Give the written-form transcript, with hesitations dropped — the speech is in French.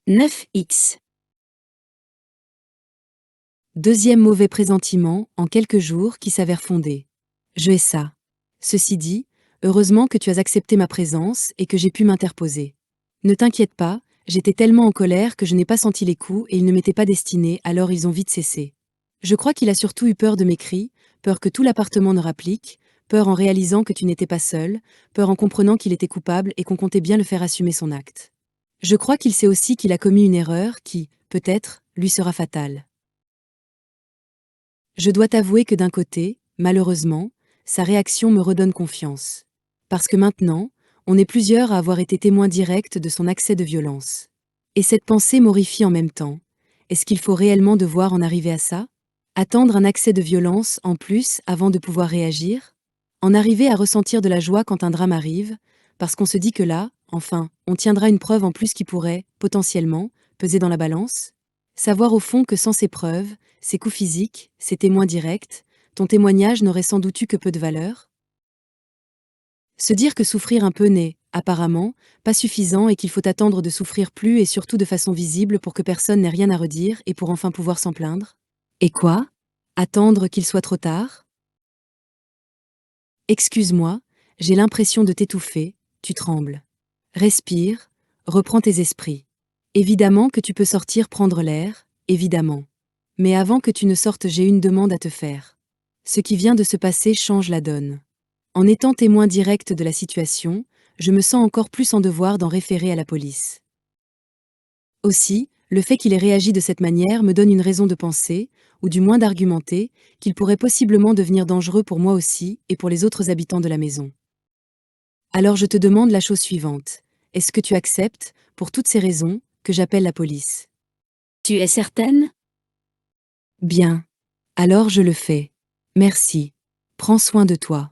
9x. Deuxième mauvais présentiment en quelques jours qui s'avère fondé. Je hais ça. Ceci dit, heureusement que tu as accepté ma présence et que j'ai pu m'interposer. Ne t'inquiète pas, j'étais tellement en colère que je n'ai pas senti les coups et ils ne m'étaient pas destinés, alors ils ont vite cessé. Je crois qu'il a surtout eu peur de mes cris, peur que tout l'appartement ne rapplique, peur en réalisant que tu n'étais pas seul, peur en comprenant qu'il était coupable et qu'on comptait bien le faire assumer son acte. Je crois qu'il sait aussi qu'il a commis une erreur qui, peut-être, lui sera fatale. Je dois t'avouer que d'un côté, malheureusement, sa réaction me redonne confiance. Parce que maintenant, on est plusieurs à avoir été témoins directs de son accès de violence. Et cette pensée m'horrifie en même temps. Est-ce qu'il faut réellement devoir en arriver à ça? Attendre un accès de violence en plus avant de pouvoir réagir? En arriver à ressentir de la joie quand un drame arrive, parce qu'on se dit que là, enfin, on tiendra une preuve en plus qui pourrait, potentiellement, peser dans la balance? Savoir au fond que sans ces preuves, ces coups physiques, ces témoins directs, ton témoignage n'aurait sans doute eu que peu de valeur? Se dire que souffrir un peu n'est, apparemment, pas suffisant et qu'il faut attendre de souffrir plus et surtout de façon visible pour que personne n'ait rien à redire et pour enfin pouvoir s'en plaindre? Et quoi? Attendre qu'il soit trop tard? Excuse-moi, j'ai l'impression de t'étouffer, tu trembles. Respire, reprends tes esprits. Évidemment que tu peux sortir prendre l'air, évidemment. Mais avant que tu ne sortes, j'ai une demande à te faire. Ce qui vient de se passer change la donne. En étant témoin direct de la situation, je me sens encore plus en devoir d'en référer à la police. Aussi, le fait qu'il ait réagi de cette manière me donne une raison de penser, ou du moins d'argumenter, qu'il pourrait possiblement devenir dangereux pour moi aussi et pour les autres habitants de la maison. Alors je te demande la chose suivante. Est-ce que tu acceptes, pour toutes ces raisons, que j'appelle la police? Tu es certaine? Bien. Alors je le fais. Merci. Prends soin de toi.